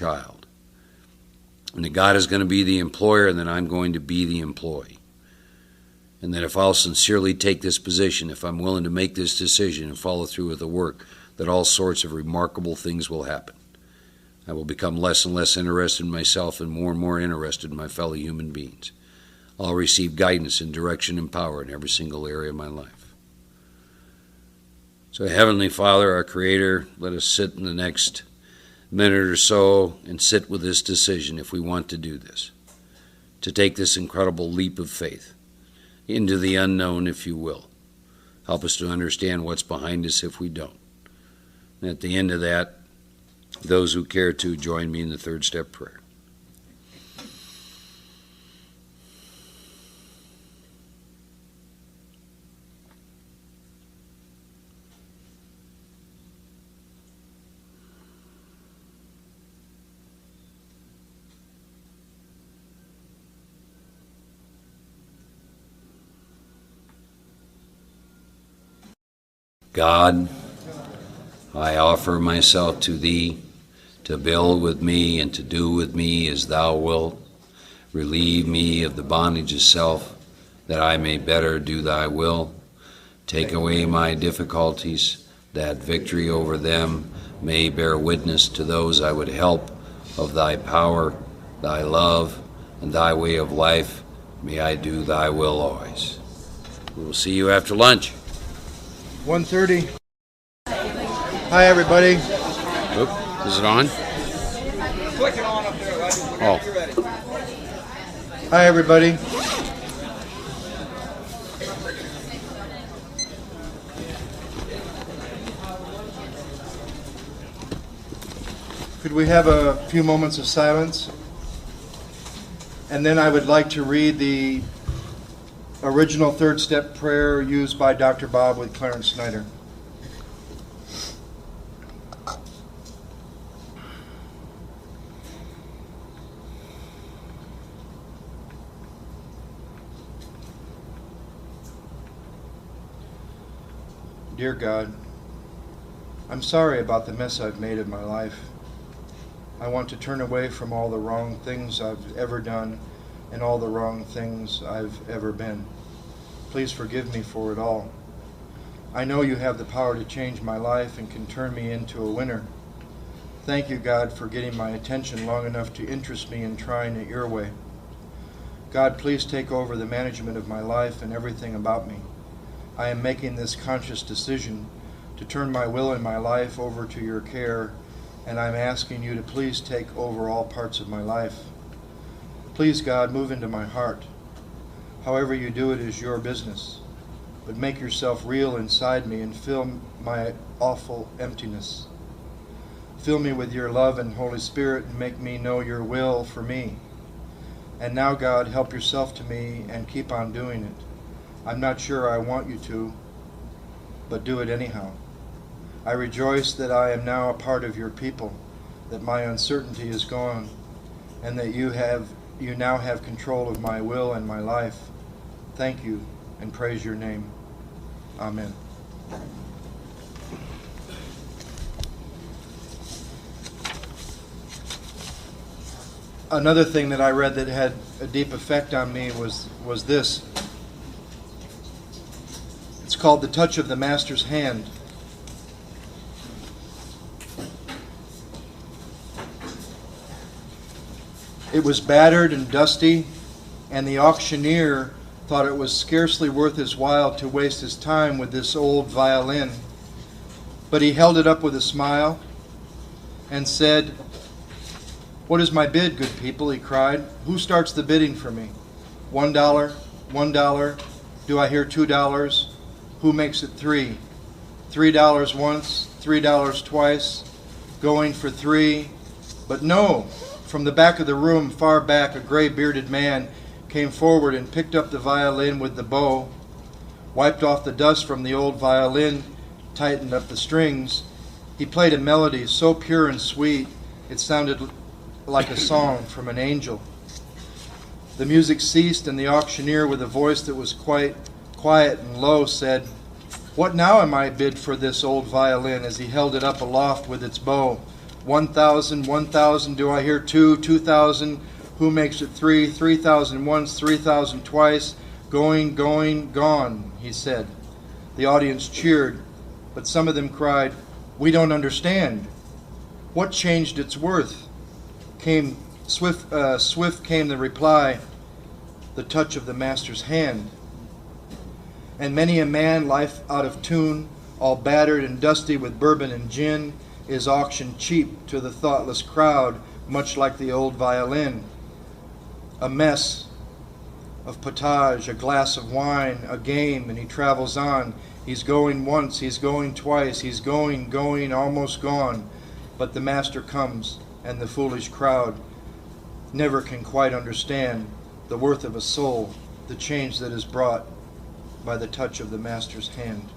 child. And that God is going to be the employer and that I'm going to be the employee. And that if I'll sincerely take this position, if I'm willing to make this decision and follow through with the work, that all sorts of remarkable things will happen. I will become less and less interested in myself and more interested in my fellow human beings. I'll receive guidance and direction and power in every single area of my life. So Heavenly Father, our Creator, let us sit in the next minute or so and sit with this decision if we want to do this, to take this incredible leap of faith into the unknown, if you will. Help us to understand what's behind us if we don't. And at the end of that, those who care to join me in the third step prayer. God, I offer myself to Thee, to build with me and to do with me as Thou wilt. Relieve me of the bondage of self, that I may better do Thy will. Take away my difficulties, that victory over them may bear witness to those I would help of Thy power, Thy love, and Thy way of life. May I do Thy will always. We will see you after lunch. 1:30. Hi, everybody. Oop, is it on? Click it on up there, right? Oh. You're ready. Hi, everybody. Could we have a few moments of silence? And then I would like to read the original third step prayer used by Dr. Bob with Clarence Snyder. Dear God, I'm sorry about the mess I've made of my life. I want to turn away from all the wrong things I've ever done and all the wrong things I've ever been. Please forgive me for it all. I know you have the power to change my life and can turn me into a winner. Thank you, God, for getting my attention long enough to interest me in trying it your way. God, please take over the management of my life and everything about me. I am making this conscious decision to turn my will and my life over to your care, and I'm asking you to please take over all parts of my life. Please, God, move into my heart. However you do it is your business, but make yourself real inside me and fill my awful emptiness. Fill me with your love and Holy Spirit and make me know your will for me. And now, God, help yourself to me and keep on doing it. I'm not sure I want you to, but do it anyhow. I rejoice that I am now a part of your people, that my uncertainty is gone, and that you now have control of my will and my life. Thank you, and praise your name. Amen. Another thing that I read that had a deep effect on me was this. It's called The Touch of the Master's Hand. It was battered and dusty, and the auctioneer thought it was scarcely worth his while to waste his time with this old violin. But he held it up with a smile and said, "What is my bid, good people?" he cried. "Who starts the bidding for me? $1, $1. Do I hear $2? Who makes it $3? $3 once, $3 twice, going for $3. But no, from the back of the room, far back, a gray-bearded man came forward and picked up the violin with the bow, wiped off the dust from the old violin, tightened up the strings. He played a melody so pure and sweet, it sounded like a song from an angel. The music ceased, and the auctioneer, with a voice that was quite quiet and low, said, "What now am I bid for this old violin?" as he held it up aloft with its bow. 1,000, 1,000. Do I hear 2, 2,000? Who makes it 3? 3,000 once, 3,000 twice. Going, going, gone, he said. The audience cheered, but some of them cried, "We don't understand. What changed its worth?" Swift came the reply, "The touch of the Master's hand." And many a man, life out of tune, all battered and dusty with bourbon and gin, is auctioned cheap to the thoughtless crowd, much like the old violin. A mess of potage, a glass of wine, a game, and he travels on. He's going once, he's going twice, he's going, almost gone. But the Master comes, and the foolish crowd never can quite understand the worth of a soul, the change that is brought by the touch of the Master's hand.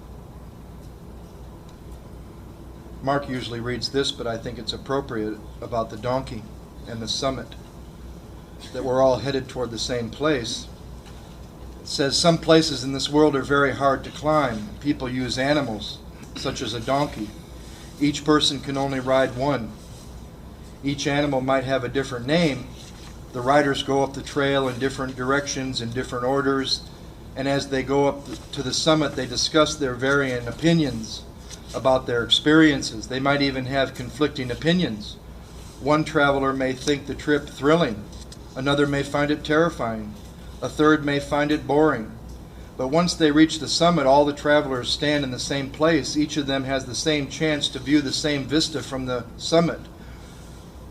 Mark usually reads this, but I think it's appropriate, about the donkey and the summit, that we're all headed toward the same place. It says some places in this world are very hard to climb. People use animals, such as a donkey. Each person can only ride one. Each animal might have a different name. The riders go up the trail in different directions, in different orders, and as they go up to the summit, they discuss their varying opinions about their experiences. They might even have conflicting opinions. One traveler may think the trip thrilling. Another may find it terrifying. A third may find it boring. But once they reach the summit, all the travelers stand in the same place. Each of them has the same chance to view the same vista from the summit.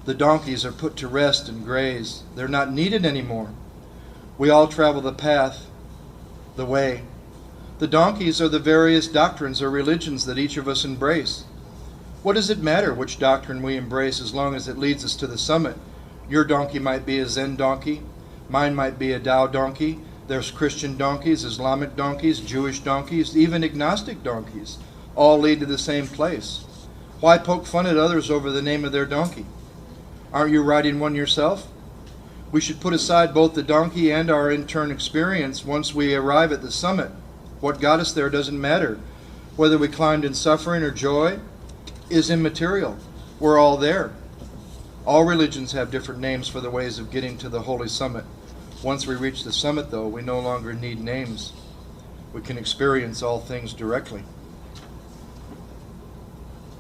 The donkeys are put to rest and graze. They're not needed anymore. We all travel the path, the way. The donkeys are the various doctrines or religions that each of us embrace. What does it matter which doctrine we embrace as long as it leads us to the summit? Your donkey might be a Zen donkey. Mine might be a Tao donkey. There's Christian donkeys, Islamic donkeys, Jewish donkeys, even agnostic donkeys. All lead to the same place. Why poke fun at others over the name of their donkey? Aren't you riding one yourself? We should put aside both the donkey and our intern experience once we arrive at the summit. What got us there doesn't matter. Whether we climbed in suffering or joy is immaterial. We're all there. All religions have different names for the ways of getting to the holy summit. Once we reach the summit, though, we no longer need names. We can experience all things directly.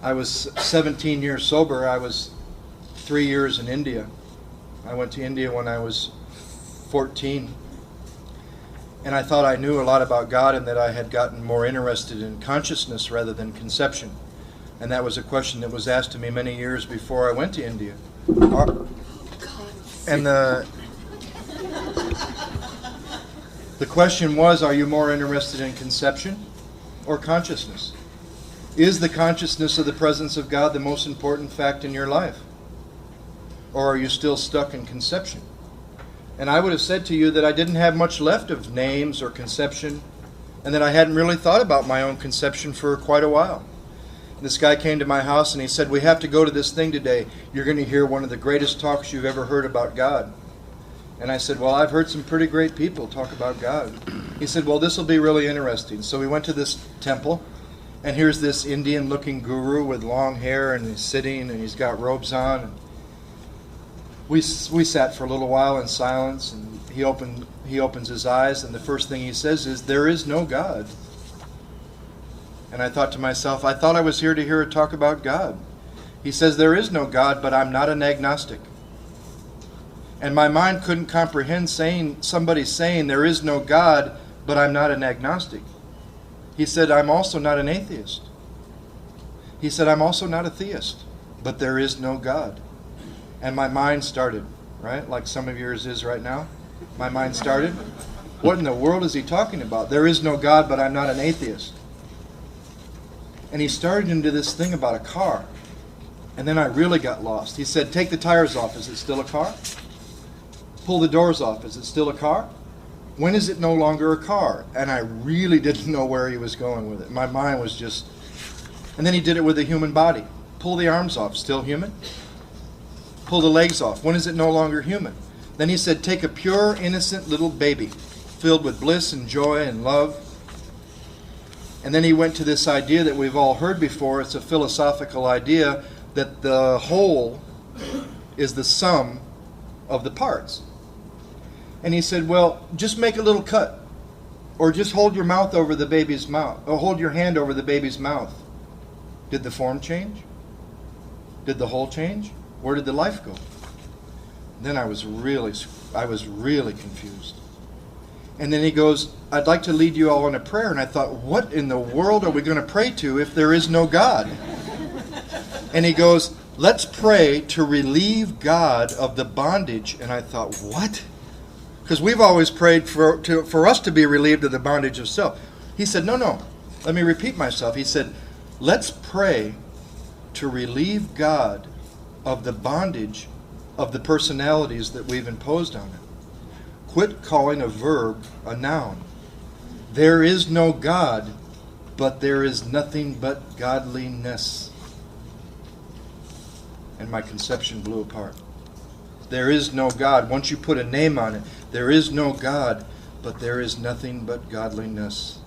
I was 17 years sober. I was 3 years in India. I went to India when I was 14. And I thought I knew a lot about God and that I had gotten more interested in consciousness rather than conception. And that was a question that was asked to me many years before I went to India. And the question was, are you more interested in conception or consciousness? Is the consciousness of the presence of God the most important fact in your life? Or are you still stuck in conception? And I would have said to you that I didn't have much left of names or conception, and that I hadn't really thought about my own conception for quite a while. This guy came to my house and he said, "We have to go to this thing today. You're going to hear one of the greatest talks you've ever heard about God." And I said, "Well, I've heard some pretty great people talk about God." He said, "Well, this will be really interesting." So we went to this temple, and here's this Indian-looking guru with long hair, and he's sitting, and he's got robes on. And we sat for a little while in silence, and he opens his eyes, and the first thing he says is, "There is no God." And I thought to myself, I thought I was here to hear a talk about God. He says, "There is no God, but I'm not an agnostic." And my mind couldn't comprehend somebody saying, "There is no God, but I'm not an agnostic." He said, "I'm also not an atheist." He said, "I'm also not a theist, but there is no God." And my mind started, right? Like some of yours is right now. My mind started. What in the world is he talking about? There is no God, but I'm not an atheist. And he started into this thing about a car. And then I really got lost. He said, "Take the tires off. Is it still a car? Pull the doors off. Is it still a car? When is it no longer a car?" And I really didn't know where he was going with it. My mind was just... And then he did it with the human body. Pull the arms off. Still human? Pull the legs off. When is it no longer human? Then he said, "Take a pure, innocent little baby filled with bliss and joy and love." And then he went to this idea that we've all heard before. It's a philosophical idea that the whole is the sum of the parts. And he said, well, just make a little cut, or just hold your mouth over the baby's mouth, or hold your hand over the baby's mouth. Did the form change? Did the whole change? Where did the life go? Then I was really confused. And then he goes, I'd like to lead you all in a prayer. And I thought, what in the world are we going to pray to if there is no God? And he goes, let's pray to relieve God of the bondage. And I thought, what? Because we've always prayed for us to be relieved of the bondage of self. He said, no, let me repeat myself. He said, let's pray to relieve God of the bondage of the personalities that we've imposed on it. Quit calling a verb a noun. There is no God, but there is nothing but godliness. And my conception blew apart. There is no God. Once you put a name on it, there is no God, but there is nothing but godliness.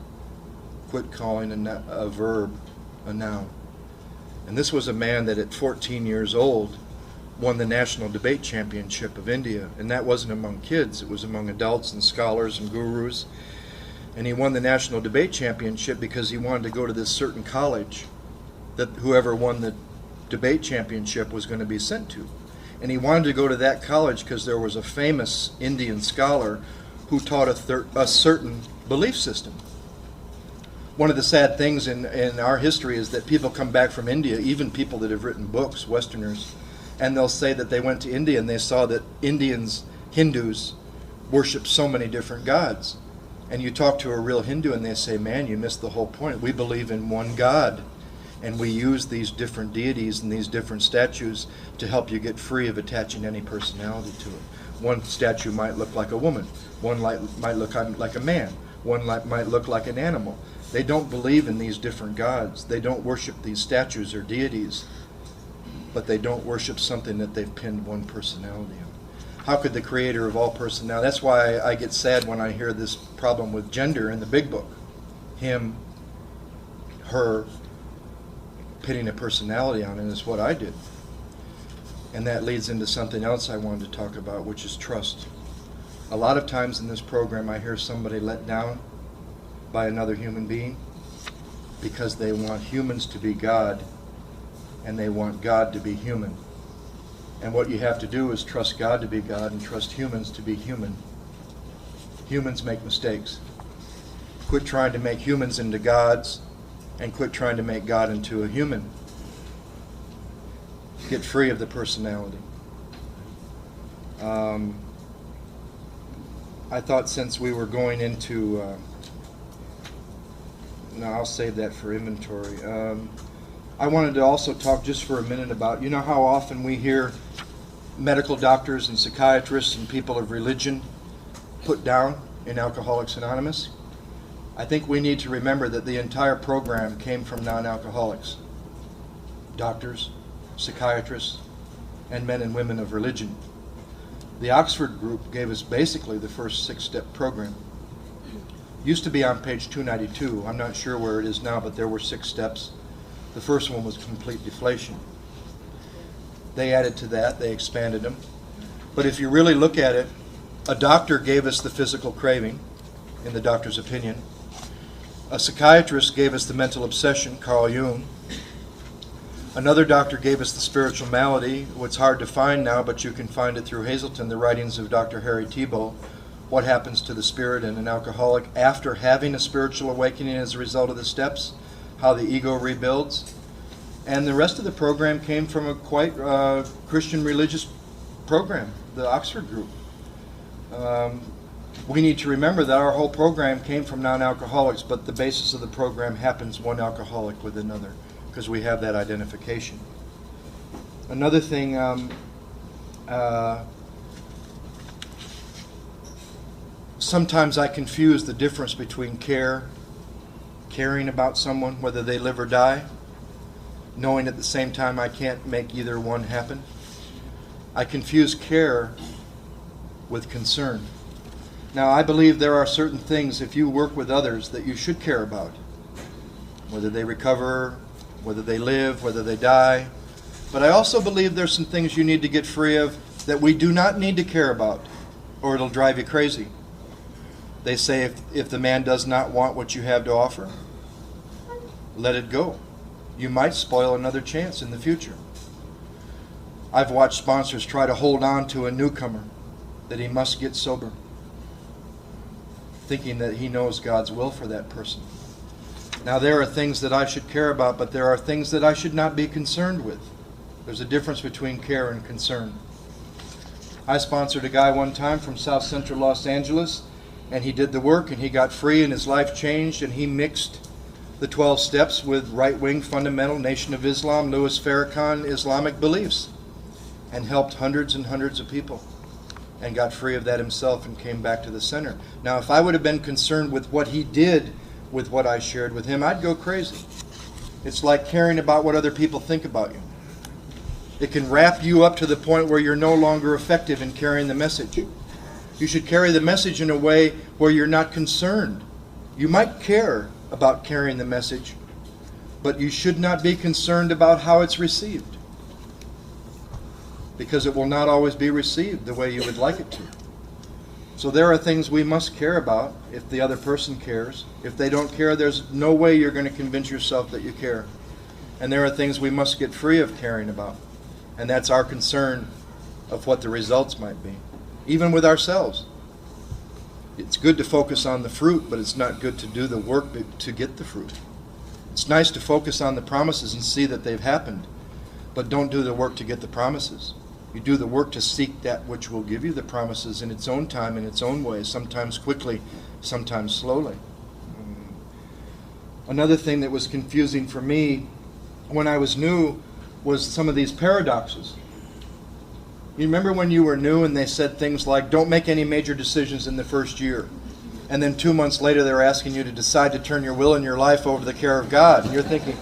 Quit calling a verb a noun. And this was a man that at 14 years old won the National Debate Championship of India. And that wasn't among kids. It was among adults and scholars and gurus. And he won the National Debate Championship because he wanted to go to this certain college that whoever won the debate championship was going to be sent to. And he wanted to go to that college because there was a famous Indian scholar who taught a certain belief system. One of the sad things in our history is that people come back from India, even people that have written books, Westerners, and they'll say that they went to India and they saw that Hindus, worship so many different gods. And you talk to a real Hindu and they say, man, you missed the whole point. We believe in one God. And we use these different deities and these different statues to help you get free of attaching any personality to it. One statue might look like a woman. One might look like a man. One might look like an animal. They don't believe in these different gods. They don't worship these statues or deities. But they don't worship something that they've pinned one personality on. How could the creator of all personality? That's why I get sad when I hear this problem with gender in the big book. Him, her, pinning a personality on it is what I did. And that leads into something else I wanted to talk about, which is trust. A lot of times in this program I hear somebody let down by another human being because they want humans to be God and they want God to be human. And what you have to do is trust God to be God and trust humans to be human. Humans make mistakes. Quit trying to make humans into gods and quit trying to make God into a human. Get free of the personality. I thought since we were going into... no, I'll save that for inventory. I wanted to also talk just for a minute about, you know how often we hear medical doctors and psychiatrists and people of religion put down in Alcoholics Anonymous? I think we need to remember that the entire program came from non-alcoholics, doctors, psychiatrists, and men and women of religion. The Oxford group gave us basically the first 6-step program. Used to be on page 292. I'm not sure where it is now, but there were 6 steps. The first one was complete deflation. They added to that, they expanded them. But if you really look at it, a doctor gave us the physical craving, in the doctor's opinion. A psychiatrist gave us the mental obsession, Carl Jung. Another doctor gave us the spiritual malady, what's hard to find now, but you can find it through Hazelton, the writings of Dr. Harry Thibault. What happens to the spirit in an alcoholic after having a spiritual awakening as a result of the steps, how the ego rebuilds. And the rest of the program came from a quite Christian religious program, the Oxford group. We need to remember that our whole program came from non-alcoholics, but the basis of the program happens one alcoholic with another, because we have that identification. Another thing, sometimes I confuse the difference between caring about someone, whether they live or die, knowing at the same time I can't make either one happen. I confuse care with concern. Now, I believe there are certain things, if you work with others, that you should care about. Whether they recover, whether they live, whether they die. But I also believe there's some things you need to get free of that we do not need to care about, or it'll drive you crazy. They say if the man does not want what you have to offer, let it go. You might spoil another chance in the future. I've watched sponsors try to hold on to a newcomer that he must get sober, thinking that he knows God's will for that person. Now, there are things that I should care about, but there are things that I should not be concerned with. There's a difference between care and concern. I sponsored a guy one time from South Central Los Angeles, and he did the work, and he got free, and his life changed, and he mixed the 12 steps with right-wing fundamental Nation of Islam, Louis Farrakhan Islamic beliefs, and helped hundreds and hundreds of people, and got free of that himself and came back to the center. Now, if I would have been concerned with what he did with what I shared with him, I'd go crazy. It's like caring about what other people think about you. It can wrap you up to the point where you're no longer effective in carrying the message. You should carry the message in a way where you're not concerned. You might care about carrying the message, but you should not be concerned about how it's received, because it will not always be received the way you would like it to. So there are things we must care about if the other person cares. If they don't care, there's no way you're going to convince yourself that you care. And there are things we must get free of caring about. And that's our concern of what the results might be. Even with ourselves. It's good to focus on the fruit, but it's not good to do the work to get the fruit. It's nice to focus on the promises and see that they've happened, but don't do the work to get the promises. You do the work to seek that which will give you the promises in its own time, in its own way, sometimes quickly, sometimes slowly. Another thing that was confusing for me when I was new was some of these paradoxes. You remember when you were new and they said things like, don't make any major decisions in the first year. And then 2 months later they're asking you to decide to turn your will and your life over to the care of God. And you're thinking,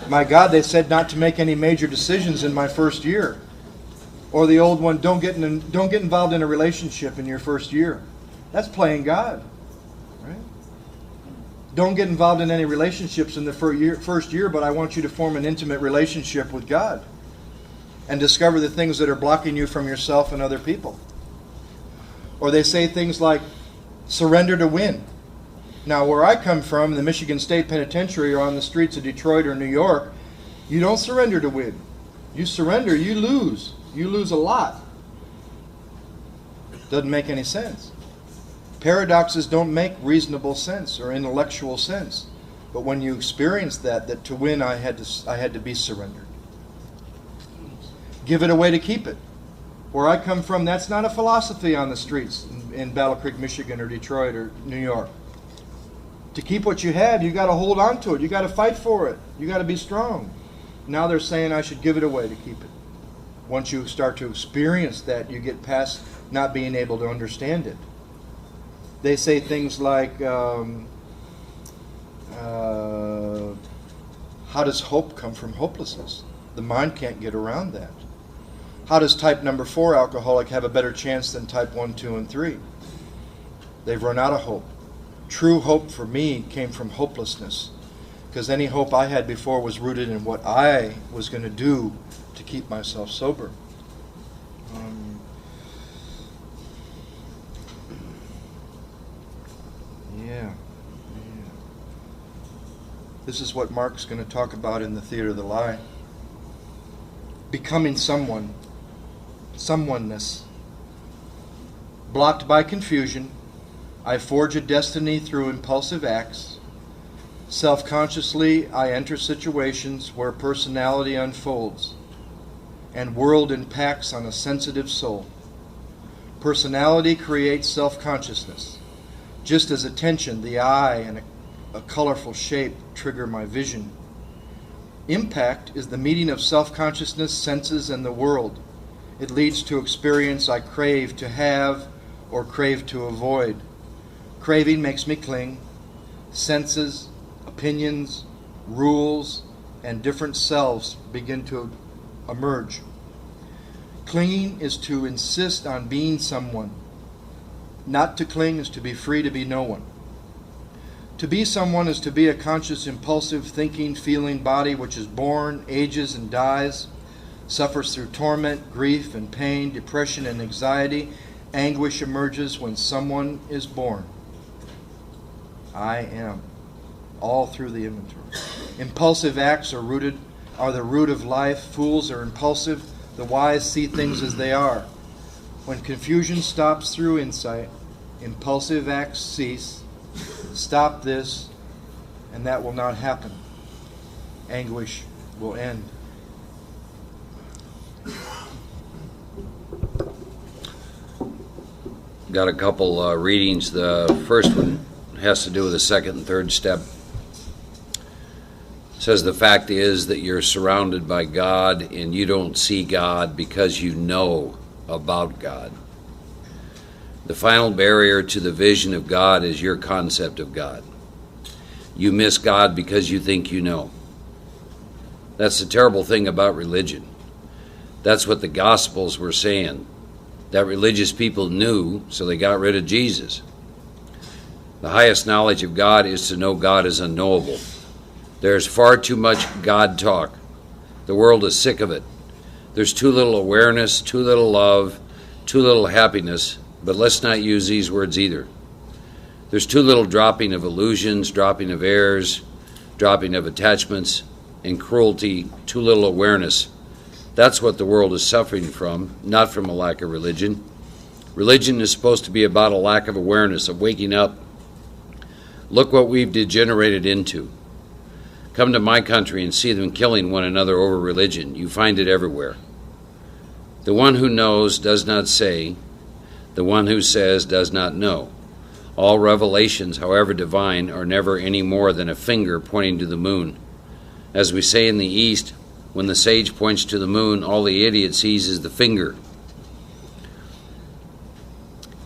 my God, they said not to make any major decisions in my first year. Or the old one, don't get involved in a relationship in your first year. That's playing God. Right? Don't get involved in any relationships in the first year, but I want you to form an intimate relationship with God and discover the things that are blocking you from yourself and other people. Or they say things like, surrender to win. Now, where I come from, the Michigan State Penitentiary, or on the streets of Detroit or New York, you don't surrender to win. You surrender, you lose. You lose a lot. Doesn't make any sense. Paradoxes don't make reasonable sense or intellectual sense. But when you experience that to win I had to be surrendered. Give it away to keep it. Where I come from, that's not a philosophy on the streets in Battle Creek, Michigan, or Detroit, or New York. To keep what you have, you got to hold on to it. You got to fight for it. You got to be strong. Now they're saying I should give it away to keep it. Once you start to experience that, you get past not being able to understand it. They say things like, how does hope come from hopelessness? The mind can't get around that. How does type number 4 alcoholic have a better chance than type 1, 2, and 3? They've run out of hope. True hope for me came from hopelessness, because any hope I had before was rooted in what I was going to do to keep myself sober. This is what Mark's going to talk about in The Theater of the Lie. Becoming someone. Someoneness. Blocked by confusion, I forge a destiny through impulsive acts. Self-consciously, I enter situations where personality unfolds and world impacts on a sensitive soul. Personality creates self-consciousness, just as attention, the eye, and a colorful shape trigger my vision. Impact is the meeting of self-consciousness, senses, and the world. It leads to experience I crave to have or crave to avoid. Craving makes me cling. Senses, opinions, rules, and different selves begin to emerge. Clinging is to insist on being someone. Not to cling is to be free to be no one. To be someone is to be a conscious, impulsive, thinking, feeling body which is born, ages, and dies, suffers through torment, grief, and pain, depression, and anxiety. Anguish emerges when someone is born. I am. All through the inventory. Impulsive acts are the root of life. Fools are impulsive. The wise see things as they are. When confusion stops through insight, impulsive acts cease. Stop this, and that will not happen. Anguish will end. Got a couple readings. The first one has to do with the second and third step. It says the fact is that you're surrounded by God and you don't see God because you know about God. The final barrier to the vision of God is your concept of God. You miss God because you think you know. That's the terrible thing about religion. That's what the Gospels were saying, that religious people knew, so they got rid of Jesus. The highest knowledge of God is to know God is unknowable. There's far too much God talk. The world is sick of it. There's too little awareness, too little love, too little happiness, but let's not use these words either. There's too little dropping of illusions, dropping of errors, dropping of attachments, and cruelty, too little awareness. That's what the world is suffering from, not from a lack of religion. Religion is supposed to be about a lack of awareness, of waking up. Look what we've degenerated into. Come to my country and see them killing one another over religion. You find it everywhere. The one who knows does not say. The one who says does not know. All revelations, however divine, are never any more than a finger pointing to the moon. As we say in the East, when the sage points to the moon, all the idiot sees is the finger.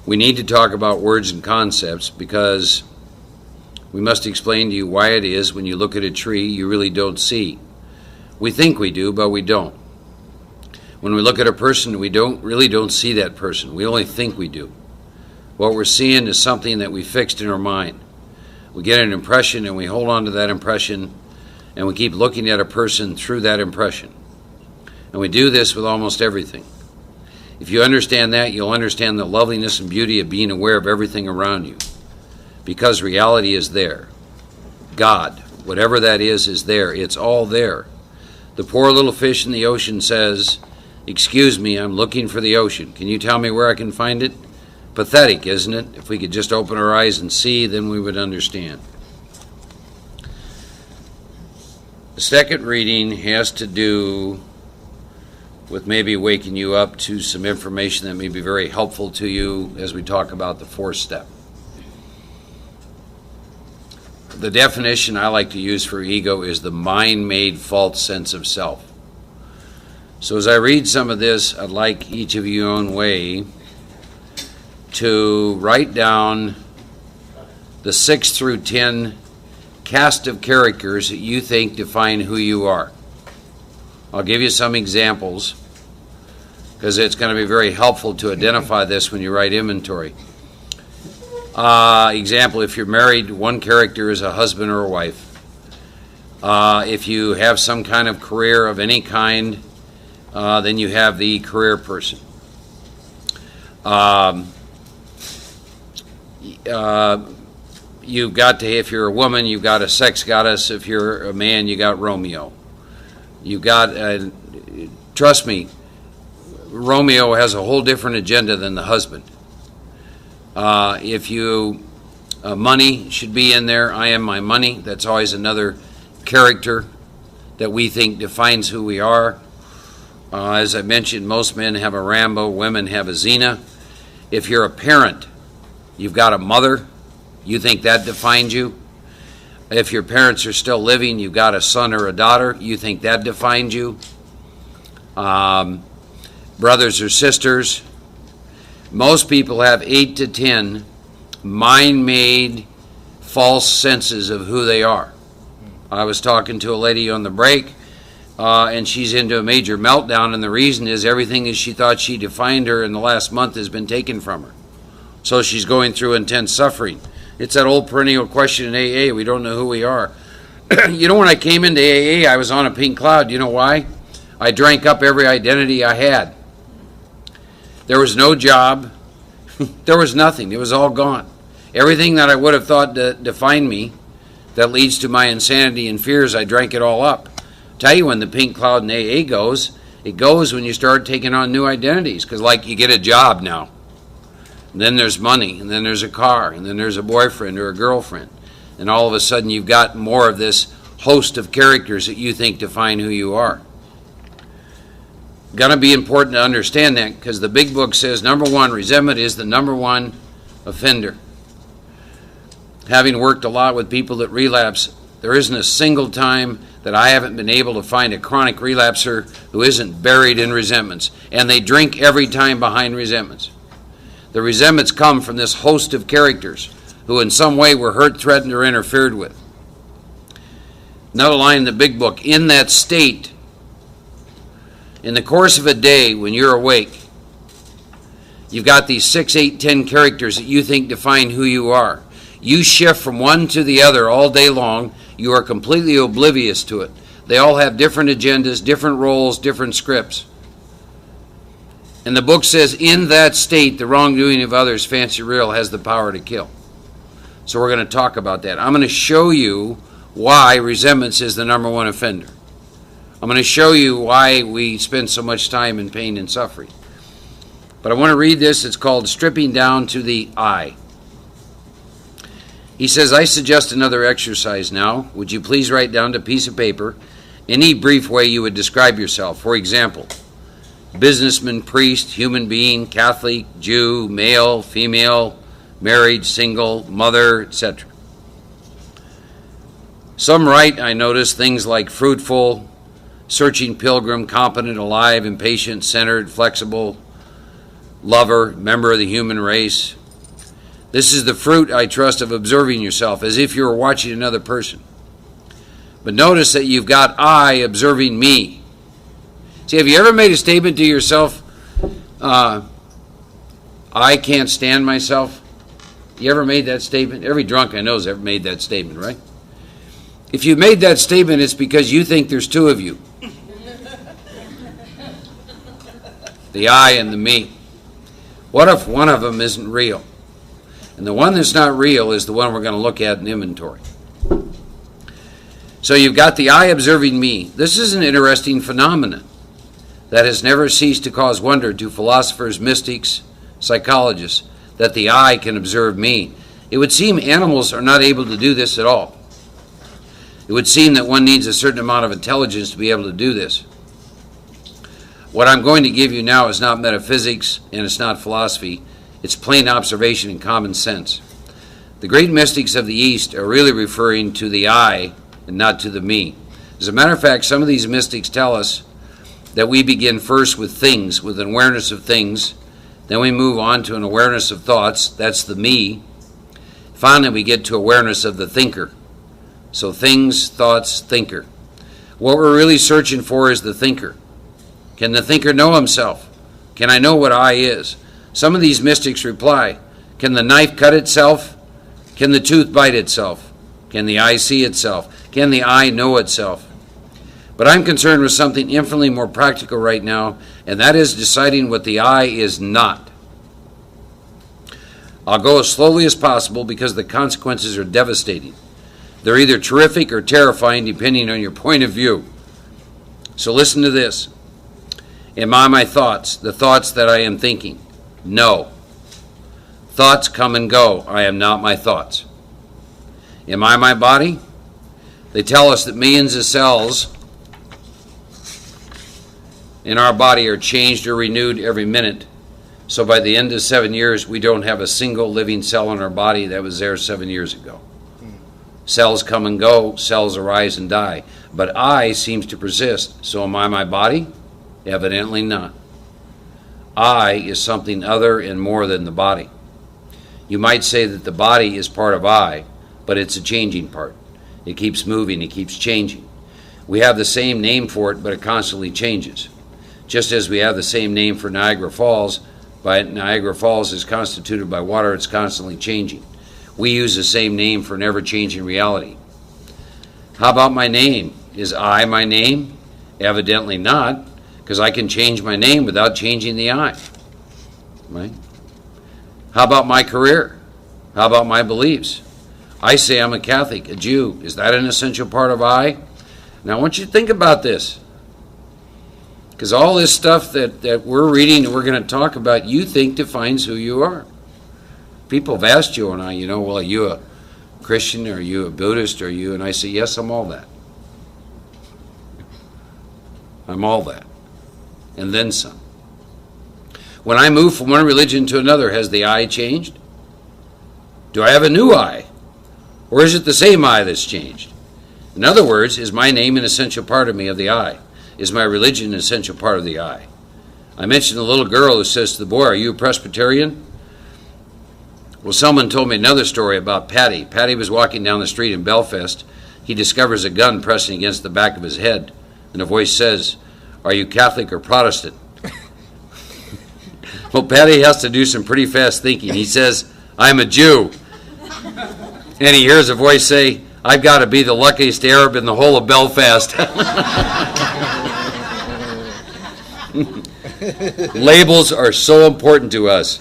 We need to talk about words and concepts because we must explain to you why it is when you look at a tree you really don't see. We think we do, but we don't. When we look at a person, we really don't see that person. We only think we do. What we're seeing is something that we fixed in our mind. We get an impression and we hold on to that impression and we keep looking at a person through that impression. And we do this with almost everything. If you understand that, you'll understand the loveliness and beauty of being aware of everything around you. Because reality is there. God, whatever that is there. It's all there. The poor little fish in the ocean says, "Excuse me, I'm looking for the ocean. Can you tell me where I can find it?" Pathetic, isn't it? If we could just open our eyes and see, then we would understand. The second reading has to do with maybe waking you up to some information that may be very helpful to you as we talk about the fourth step. The definition I like to use for ego is the mind-made false sense of self. So as I read some of this, I'd like each of you own way to write down the 6 through 10 cast of characters that you think define who you are. I'll give you some examples because it's going to be very helpful to identify this when you write inventory. Example, if you're married, one character is a husband or a wife. If you have some kind of career of any kind, then you have the career person. You've got to, if you're a woman, you've got a sex goddess. If you're a man, you got Romeo. You've got, trust me, Romeo has a whole different agenda than the husband. If you, money should be in there. I am my money. That's always another character that we think defines who we are. As I mentioned, most men have a Rambo, women have a Xena. If you're a parent, you've got a mother. You think that defines you. If your parents are still living, you've got a son or a daughter. You think that defines you. Brothers or sisters. Most people have 8 to 10 mind-made false senses of who they are. I was talking to a lady on the break, and she's into a major meltdown, and the reason is everything that she thought she defined her in the last month has been taken from her. So she's going through intense suffering. It's that old perennial question in AA, we don't know who we are. You know, when I came into AA, I was on a pink cloud. You know why? I drank up every identity I had. There was no job. There was nothing. It was all gone. Everything that I would have thought defined me, that leads to my insanity and fears, I drank it all up. Tell you when the pink cloud in AA goes, it goes when you start taking on new identities. Because like you get a job now. And then there's money, and then there's a car, and then there's a boyfriend or a girlfriend. And all of a sudden you've got more of this host of characters that you think define who you are. Going to be important to understand that, because the big book says, number one, resentment is the number one offender. Having worked a lot with people that relapse, there isn't a single time that I haven't been able to find a chronic relapser who isn't buried in resentments. And they drink every time behind resentments. The resentments come from this host of characters who in some way were hurt, threatened, or interfered with. Another line in the big book, in that state, in the course of a day when you're awake, you've got these 6, 8, 10 characters that you think define who you are. You shift from one to the other all day long. You are completely oblivious to it. They all have different agendas, different roles, different scripts. And the book says, in that state, the wrongdoing of others, fancy real, has the power to kill. So we're going to talk about that. I'm going to show you why resentment is the number one offender. I'm going to show you why we spend so much time in pain and suffering. But I want to read this. It's called Stripping Down to the I. He says, I suggest another exercise now. Would you please write down to a piece of paper any brief way you would describe yourself? For example, businessman, priest, human being, Catholic, Jew, male, female, married, single, mother, etc. Some write, I notice, things like fruitful, searching pilgrim, competent, alive, impatient, centered, flexible, lover, member of the human race. This is the fruit, I trust, of observing yourself as if you were watching another person. But notice that you've got I observing me. See, have you ever made a statement to yourself, I can't stand myself? You ever made that statement? Every drunk I know has ever made that statement, right? If you made that statement, it's because you think there's two of you. The I and the me. What if one of them isn't real? And the one that's not real is the one we're going to look at in inventory. So you've got the I observing me. This is an interesting phenomenon that has never ceased to cause wonder to philosophers, mystics, psychologists, that the I can observe me. It would seem animals are not able to do this at all. It would seem that one needs a certain amount of intelligence to be able to do this. What I'm going to give you now is not metaphysics and it's not philosophy. It's plain observation and common sense. The great mystics of the East are really referring to the I and not to the me. As a matter of fact, some of these mystics tell us that we begin first with things, with an awareness of things. Then we move on to an awareness of thoughts. That's the me. Finally, we get to awareness of the thinker. So things, thoughts, thinker. What we're really searching for is the thinker. Can the thinker know himself? Can I know what I is? Some of these mystics reply, can the knife cut itself? Can the tooth bite itself? Can the eye see itself? Can the eye know itself? But I'm concerned with something infinitely more practical right now, and that is deciding what the I is not. I'll go as slowly as possible because the consequences are devastating. They're either terrific or terrifying depending on your point of view. So listen to this. Am I my thoughts, the thoughts that I am thinking? No. Thoughts come and go. I am not my thoughts. Am I my body? They tell us that millions of cells in our body are changed or renewed every minute. So by the end of 7 years, we don't have a single living cell in our body that was there 7 years ago. Cells come and go, cells arise and die. But I seems to persist. So am I my body? Evidently not. I is something other and more than the body. You might say that the body is part of I, but it's a changing part. It keeps moving, it keeps changing. We have the same name for it, but it constantly changes. Just as we have the same name for Niagara Falls, but Niagara Falls is constituted by water, it's constantly changing. We use the same name for an ever-changing reality. How about my name? Is I my name? Evidently not. because I can change my name without changing the I. Right? How about my career? How about my beliefs? I say I'm a Catholic, a Jew. Is that an essential part of I? Now I want you to think about this. Because all this stuff that we're reading and we're going to talk about, you think defines who you are. People have asked you and I, well, are you a Christian? Or are you a Buddhist? Or are you? And I say, yes, I'm all that. I'm all that. And then some. When I move from one religion to another, has the I changed? Do I have a new I? Or is it the same I that's changed? In other words, is my name an essential part of me, of the I? Is my religion an essential part of the I? I mentioned a little girl who says to the boy, are you a Presbyterian? Well, someone told me another story about Paddy. Paddy was walking down the street in Belfast. He discovers a gun pressing against the back of his head. And a voice says, are you Catholic or Protestant? Well, Paddy has to do some pretty fast thinking. He says, I'm a Jew. And he hears a voice say, I've got to be the luckiest Arab in the whole of Belfast. Labels are so important to us.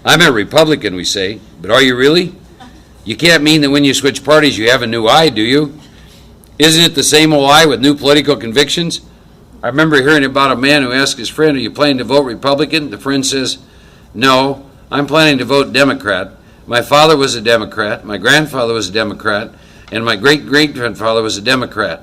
I'm a Republican, we say, but are you really? You can't mean that when you switch parties you have a new I, do you? Isn't it the same old I with new political convictions? I remember hearing about a man who asked his friend, are you planning to vote Republican? The friend says, no, I'm planning to vote Democrat. My father was a Democrat, my grandfather was a Democrat, and my great-great-grandfather was a Democrat.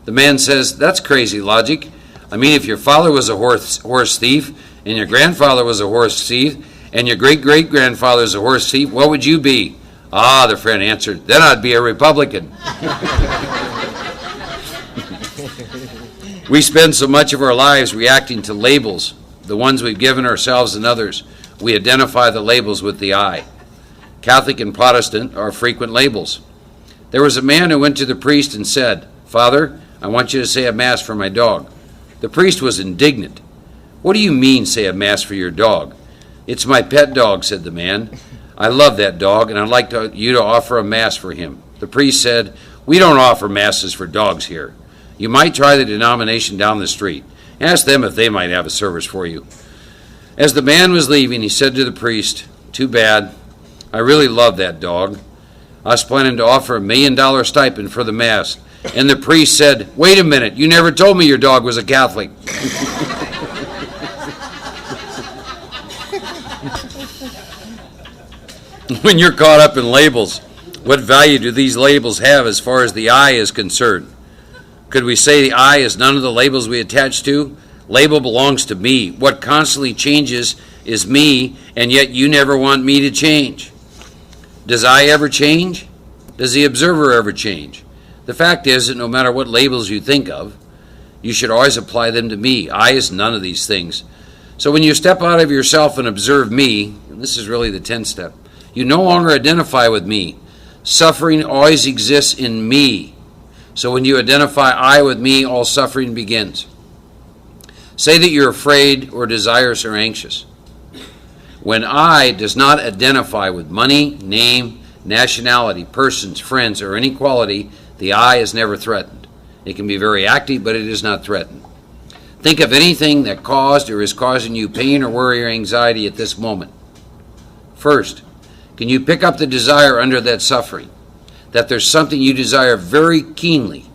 The man says, that's crazy logic. I mean, if your father was a horse thief, and your grandfather was a horse thief, and your great-great-grandfather is a horse thief, what would you be? Ah, the friend answered, then I'd be a Republican. We spend so much of our lives reacting to labels, the ones we've given ourselves and others. We identify the labels with the I. Catholic and Protestant are frequent labels. There was a man who went to the priest and said, Father, I want you to say a mass for my dog. The priest was indignant. What do you mean, say a mass for your dog? It's my pet dog, said the man. I love that dog, and I'd like you to offer a mass for him. The priest said, we don't offer masses for dogs here. You might try the denomination down the street. Ask them if they might have a service for you. As the man was leaving, he said to the priest, too bad. I really love that dog. I was planning to offer $1 million stipend for the mass. And the priest said, wait a minute, you never told me your dog was a Catholic. When you're caught up in labels, what value do these labels have as far as the I is concerned? Could we say the I is none of the labels we attach to? Label belongs to me. What constantly changes is me, and yet you never want me to change. Does I ever change? Does the observer ever change? The fact is that no matter what labels you think of, you should always apply them to me. I is none of these things. So when you step out of yourself and observe me, and this is really the 10th step, you no longer identify with me. Suffering always exists in me. So when you identify I with me, all suffering begins. Say that you're afraid or desirous or anxious. When I does not identify with money, name, nationality, persons, friends, or any quality, the I is never threatened. It can be very active, but it is not threatened. Think of anything that caused or is causing you pain or worry or anxiety at this moment. First, can you pick up the desire under that suffering? That there's something you desire very keenly,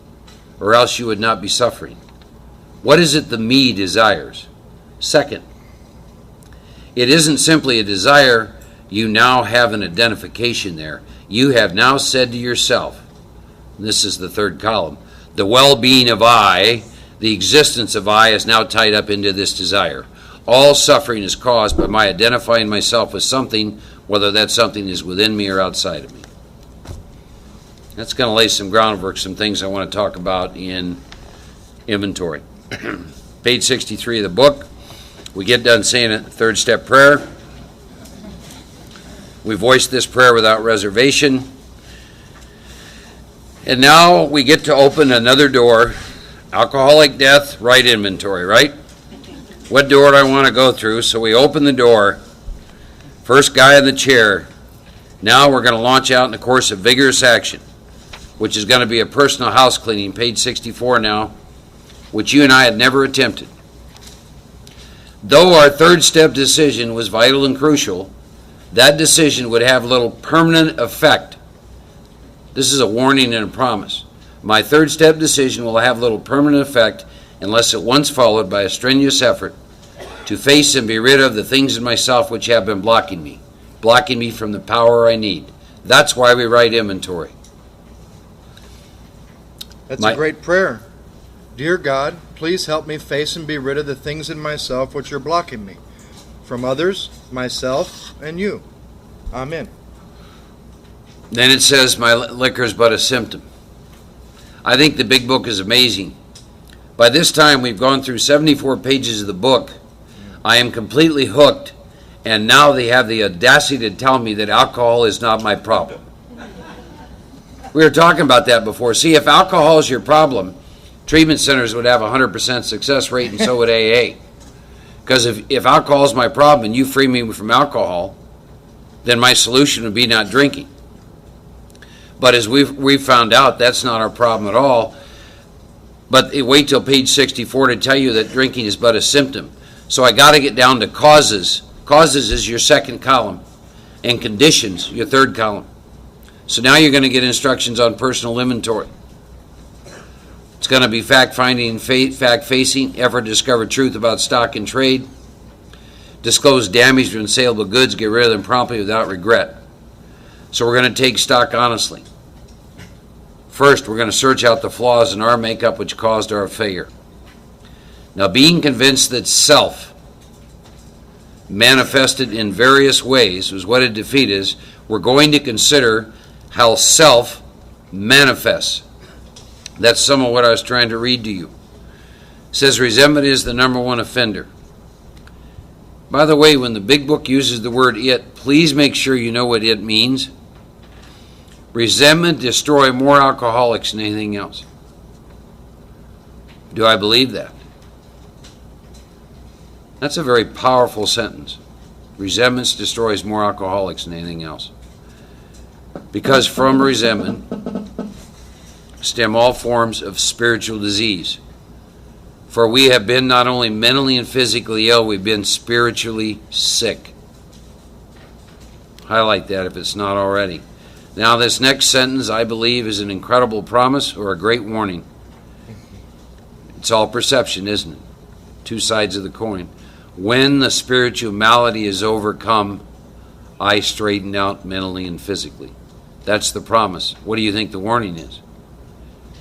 or else you would not be suffering. What is it the me desires? Second, it isn't simply a desire. You now have an identification there. You have now said to yourself, this is the third column, the well-being of I, the existence of I is now tied up into this desire. All suffering is caused by my identifying myself with something, whether that something is within me or outside of me. That's going to lay some groundwork, some things I want to talk about in inventory. Page 63 of the book. We get done saying a third step prayer. We voiced this prayer without reservation. And now we get to open another door. Alcoholic death, right inventory, right? What door do I want to go through? So we open the door. First guy in the chair. Now we're going to launch out in a course of vigorous action, which is going to be a personal house cleaning, page 64 now, which you and I had never attempted. Though our third step decision was vital and crucial, that decision would have little permanent effect. This is a warning and a promise. My third step decision will have little permanent effect unless at once followed by a strenuous effort to face and be rid of the things in myself which have been blocking me from the power I need. That's why we write inventory. That's a great prayer. Dear God, please help me face and be rid of the things in myself which are blocking me from others, myself, and you. Amen. Then it says, my liquor is but a symptom. I think the big book is amazing. By this time, we've gone through 74 pages of the book. I am completely hooked, and now they have the audacity to tell me that alcohol is not my problem. We were talking about that before. See, if alcohol is your problem, treatment centers would have a 100% success rate, and so would AA. Because if alcohol is my problem and you free me from alcohol, then my solution would be not drinking. But as we've found out, that's not our problem at all. But wait till page 64 to tell you that drinking is but a symptom. So I got to get down to causes. Causes is your second column, and conditions, your third column. So now you're going to get instructions on personal inventory. It's going to be fact-finding, fact-facing, effort to discover truth about stock and trade, disclose damaged or unsaleable goods, get rid of them promptly without regret. So we're going to take stock honestly. First, we're going to search out the flaws in our makeup which caused our failure. Now, being convinced that self manifested in various ways was what a defeat is, we're going to consider how self manifests. That's some of what I was trying to read to you. It says resentment is the number one offender. By the way, when the big book uses the word it, please make sure you know what it means. Resentment destroys more alcoholics than anything else. Do I believe that? That's a very powerful sentence. Resentment destroys more alcoholics than anything else. Because from resentment stem all forms of spiritual disease. For we have been not only mentally and physically ill, we've been spiritually sick. Highlight that if it's not already. Now this next sentence, I believe, is an incredible promise or a great warning. It's all perception, isn't it? Two sides of the coin. When the spiritual malady is overcome, I straighten out mentally and physically. That's the promise. What do you think the warning is?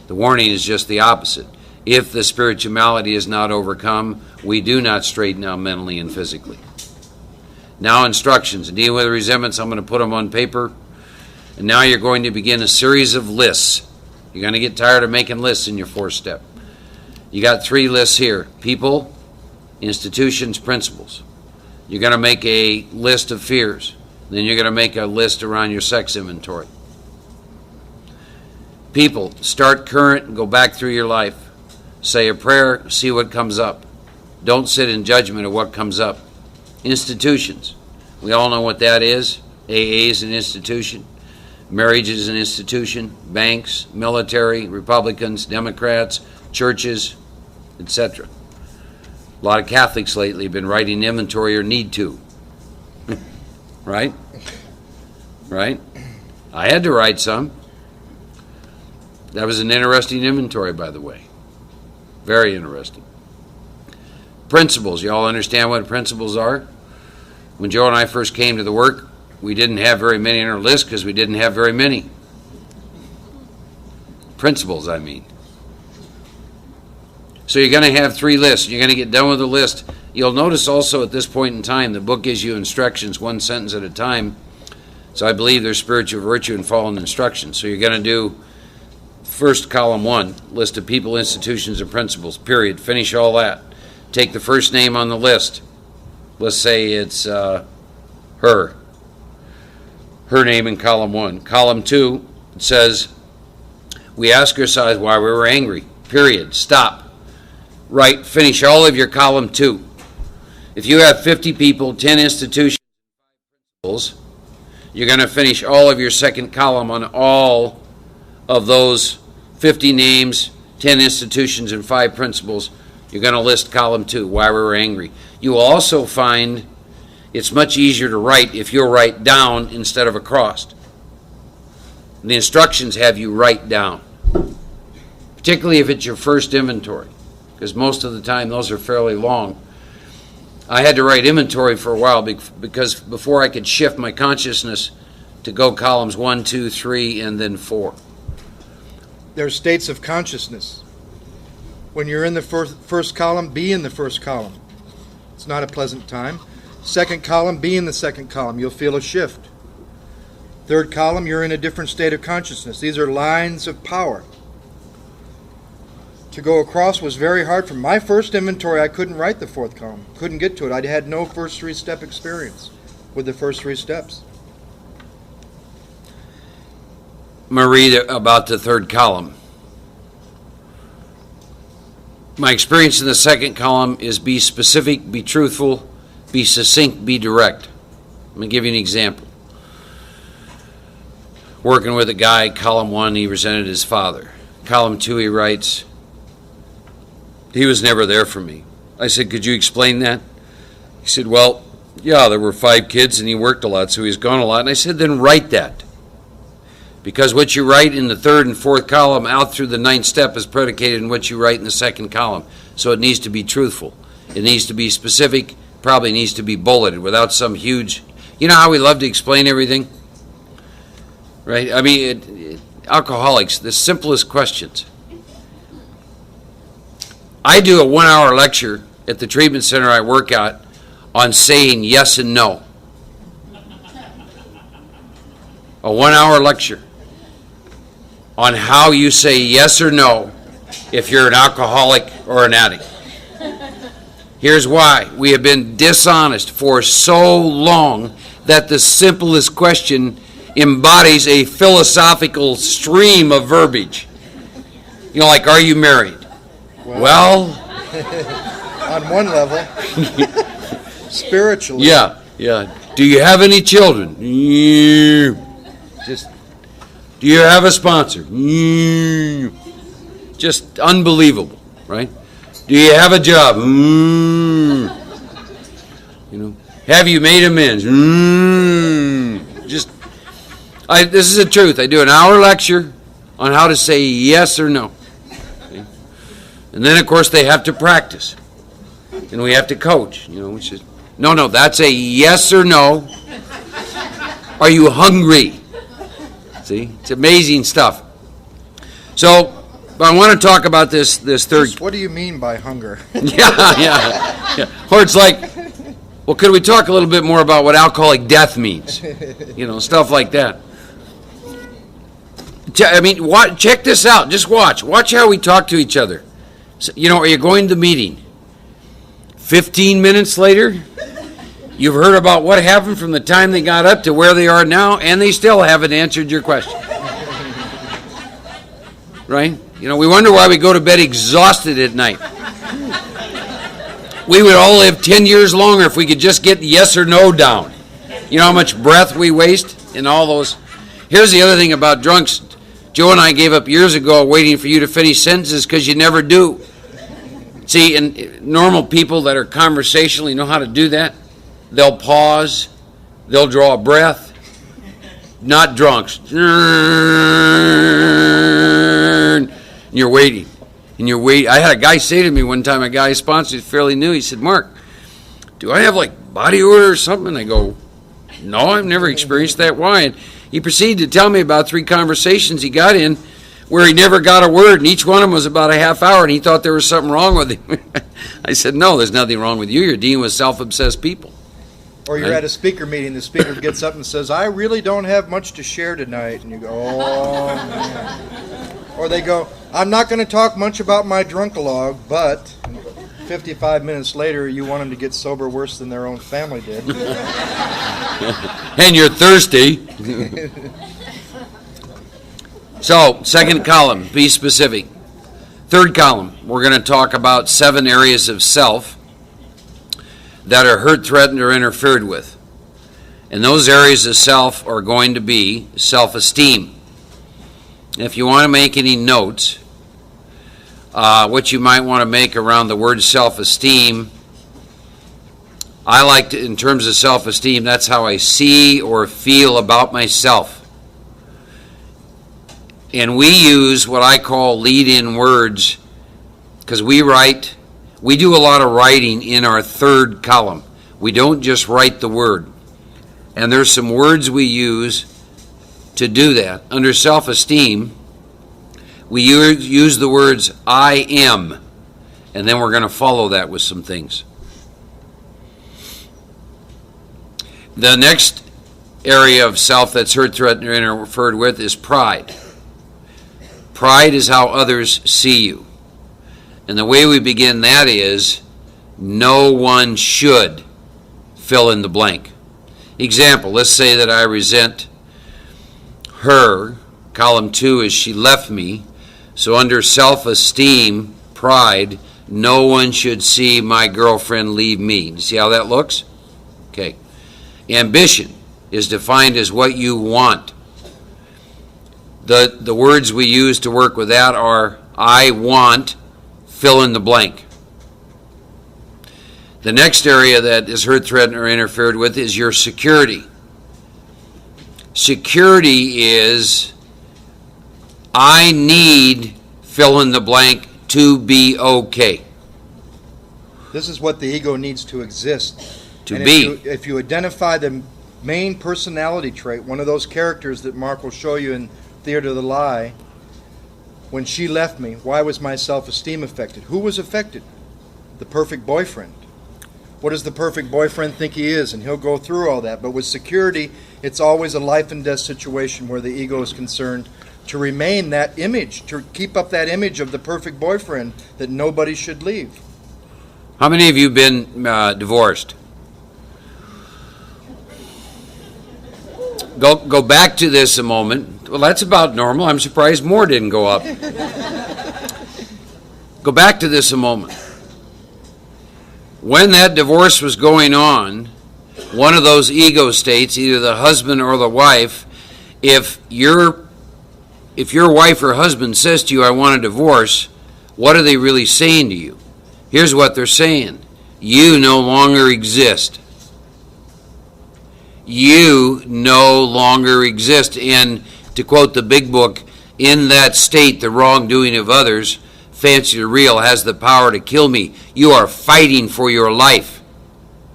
The warning is just the opposite. If the spiritual malady is not overcome, we do not straighten out mentally and physically. Now instructions. To deal with resentments, I'm going to put them on paper. And now you're going to begin a series of lists. You're going to get tired of making lists in your fourth step. You got 3 lists here. People, institutions, principles. You're going to make a list of fears. Then you're going to make a list around your sex inventory. People, start current and go back through your life. Say a prayer, see what comes up. Don't sit in judgment of what comes up. Institutions. We all know what that is. AA is an institution. Marriage is an institution. Banks, military, Republicans, Democrats, churches, etc. A lot of Catholics lately have been writing inventory or need to. Right? Right? I had to write some. That was an interesting inventory, by the way. Very interesting. Principles. You all understand what principles are? When Joe and I first came to the work, we didn't have very many on our list because we didn't have very many. Principles, I mean. So you're going to have 3 lists. You're going to get done with the list. You'll notice also at this point in time, the book gives you instructions 1 sentence at a time. So I believe there's spiritual virtue in following instructions. So you're going to do first column 1, list of people, institutions, and principles, period. Finish all that. Take the first name on the list. Let's say it's her. Her name in column 1. Column 2, it says, we ask ourselves why we were angry. Period. Stop. Right. Finish all of your column 2. If you have 50 people, 10 institutions, you're going to finish all of your second column on all of those 50 names, 10 institutions, and 5 principles. You're going to list column 2, why we were angry. You will also find it's much easier to write if you'll write down instead of across. The instructions have you write down, particularly if it's your first inventory, because most of the time those are fairly long. I had to write inventory for a while because before I could shift my consciousness to go columns 1, 2, 3, and then 4. There are states of consciousness. When you're in the first column, be in the first column. It's not a pleasant time. Second column, be in the second column. You'll feel a shift. Third column, you're in a different state of consciousness. These are lines of power. To go across was very hard. For my first inventory, I couldn't write the fourth column. Couldn't get to it. I had no first 3-step experience with the first 3 steps. Marie, about the third column. My experience in the second column is be specific, be truthful, be succinct, be direct. Let me give you an example. Working with a guy, column 1, he resented his father. Column 2, he writes, he was never there for me. I said, could you explain that? He said, well, yeah, there were 5 kids and he worked a lot, so he's gone a lot. And I said, then write that. Because what you write in the third and fourth column out through the 9th step is predicated on what you write in the second column. So it needs to be truthful. It needs to be specific, probably needs to be bulleted without some huge... You know how we love to explain everything? Right? I mean, alcoholics, the simplest questions. I do a 1-hour lecture at the treatment center I work at on saying yes and no. A 1-hour lecture on how you say yes or no if you're an alcoholic or an addict. Here's why. We have been dishonest for so long that the simplest question embodies a philosophical stream of verbiage. You know, like, are you married? Well on one level, spiritually. Yeah. Do you have any children? Just, do you have a sponsor? Just unbelievable, right? Do you have a job? You know, have you made amends? This is the truth. I do an hour lecture on how to say yes or no. Okay? And then, of course, they have to practice. And we have to coach, you know, which is, no, that's a yes or no. Are you hungry? See, it's amazing stuff. So, but I want to talk about this third. What do you mean by hunger? Yeah. Or it's like, well, could we talk a little bit more about what alcoholic death means? You know, stuff like that. I mean, check this out. Just watch. Watch how we talk to each other. So, you know, are you going to the meeting? 15 minutes later, you've heard about what happened from the time they got up to where they are now, and they still haven't answered your question. Right? You know, we wonder why we go to bed exhausted at night. We would all live 10 years longer if we could just get yes or no down. You know how much breath we waste in all those. Here's the other thing about drunks. Joe and I gave up years ago waiting for you to finish sentences because you never do. See, and normal people that are conversationally know how to do that. They'll pause. They'll draw a breath. Not drunks. And you're waiting. And you're waiting. I had a guy say to me one time, a guy sponsored, fairly new, he said, Mark, do I have like body odor or something? And I go, no, I've never experienced that. Why? And he proceeded to tell me about 3 conversations he got in where he never got a word, and each one of them was about a half hour, and he thought there was something wrong with him. I said, no, there's nothing wrong with you. You're dealing with self-obsessed people. Or you're at a speaker meeting, the speaker gets up and says, I really don't have much to share tonight. And you go, oh, man. Or they go, I'm not going to talk much about my drunk-a-log, but 55 minutes later, you want them to get sober worse than their own family did. And you're thirsty. So, second column, be specific. Third column, we're going to talk about 7 areas of self that are hurt, threatened, or interfered with. And those areas of self are going to be self-esteem. If you want to make any notes, what you might want to make around the word self-esteem I like to, in terms of self-esteem, that's how I see or feel about myself. And we use what I call lead-in words because we do a lot of writing in our third column. We don't just write the word. And there's some words we use to do that. Under self-esteem, we use the words I am, and then we're going to follow that with some things. The next area of self that's hurt, threatened, or interfered with is pride. Pride is how others see you. And the way we begin that is, no one should fill in the blank. Example, let's say that I resent her. Column 2 is she left me. So under self-esteem, pride, no one should see my girlfriend leave me. You see how that looks? Okay. Ambition is defined as what you want. The words we use to work with that are I want, fill in the blank. The next area that is hurt, threatened, or interfered with is your security. Security is I need, fill in the blank, to be okay. This is what the ego needs to exist. To and be. If you identify the main personality trait, one of those characters that Mark will show you in Theater of the Lie, when she left me, why was my self-esteem affected? Who was affected? The perfect boyfriend. What does the perfect boyfriend think he is? And he'll go through all that. But with security, it's always a life and death situation where the ego is concerned to remain that image, to keep up that image of the perfect boyfriend that nobody should leave. How many of you have been divorced? Go back to this a moment. Well, that's about normal. I'm surprised more didn't go up. Go back to this a moment. When that divorce was going on, one of those ego states, either the husband or the wife, if your wife or husband says to you, I want a divorce, what are they really saying to you? Here's what they're saying. You no longer exist. You no longer exist. And to quote the big book, in that state, the wrongdoing of others, fancy or real, has the power to kill me. You are fighting for your life.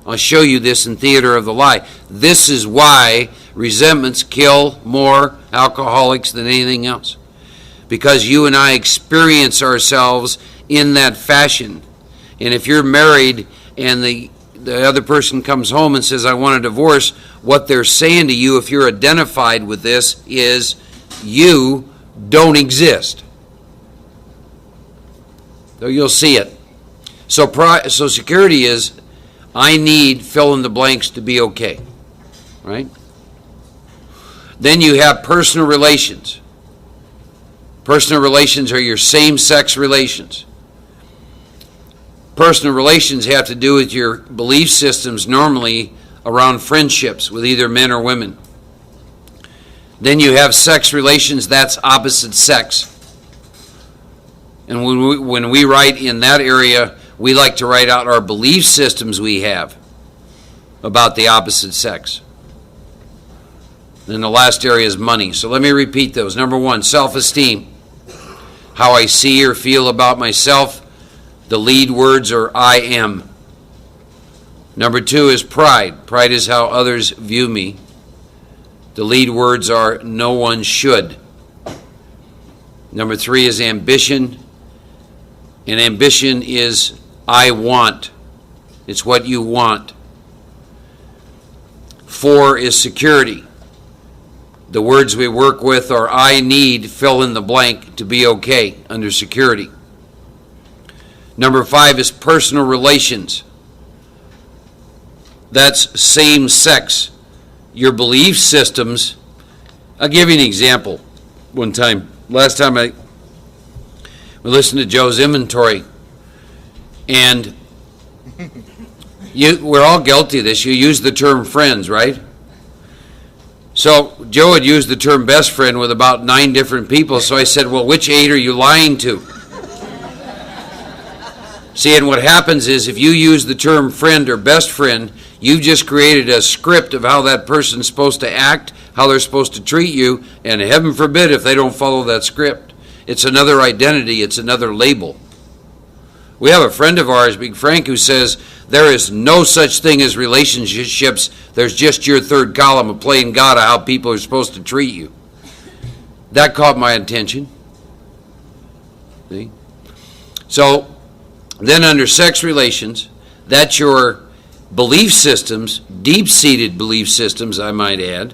I'll show you this in Theater of the Lie. This is why resentments kill more alcoholics than anything else. Because you and I experience ourselves in that fashion. And if you're married and the other person comes home and says, I want a divorce, what they're saying to you, if you're identified with this, is you don't exist. So you'll see it. So security is, I need fill in the blanks to be okay. Right? Then you have personal relations. Personal relations are your same-sex relations. Personal relations have to do with your belief systems normally around friendships with either men or women. Then you have sex relations, that's opposite sex. And when we write in that area, we like to write out our belief systems we have about the opposite sex. Then the last area is money. So let me repeat those. Number 1, self-esteem. How I see or feel about myself. The lead words are I am. Number 2 is pride. Pride is how others view me. The lead words are no one should. Number 3 is ambition. And ambition is I want. It's what you want. 4 is security. The words we work with are I need, fill in the blank, to be okay under security. Number 5 is personal relations. That's same sex. Your belief systems. I'll give you an example. Last time we listened to Joe's inventory, and we're all guilty of this. You use the term friends, right? So Joe had used the term best friend with about 9 different people, so I said, well, which 8 are you lying to? See, and what happens is if you use the term friend or best friend, you've just created a script of how that person's supposed to act, how they're supposed to treat you, and heaven forbid if they don't follow that script. It's another identity, it's another label. We have a friend of ours, Big Frank, who says there is no such thing as relationships. There's just your third column of playing God of how people are supposed to treat you. That caught my attention. See? So, then under sex relations, that's your belief systems, deep-seated belief systems, I might add,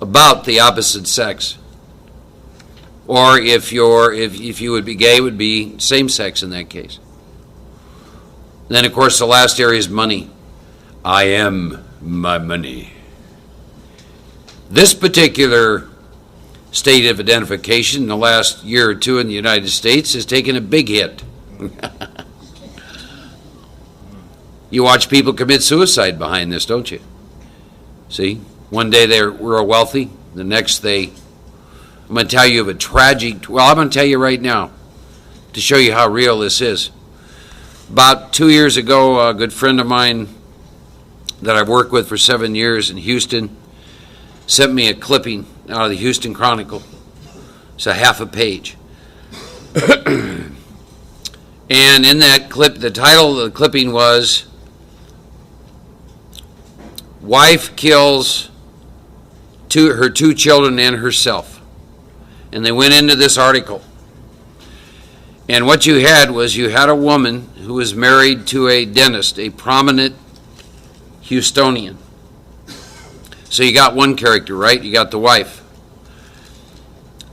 about the opposite sex. Or if you would be gay, it would be same sex in that case. Then, of course, the last area is money. I am my money. This particular state of identification in the last year or two in the United States has taken a big hit. You watch people commit suicide behind this, don't you? See? One day they were wealthy, the next I'm going to tell you of a tragic, I'm going to tell you right now to show you how real this is. About 2 years ago, a good friend of mine that I've worked with for 7 years in Houston sent me a clipping out of the Houston Chronicle. It's a half a page. And in that clip, the title of the clipping was, Wife Kills Her Two Children and Herself. And they went into this article. And what you had a woman who was married to a dentist, a prominent Houstonian. So you got one character, right? You got the wife.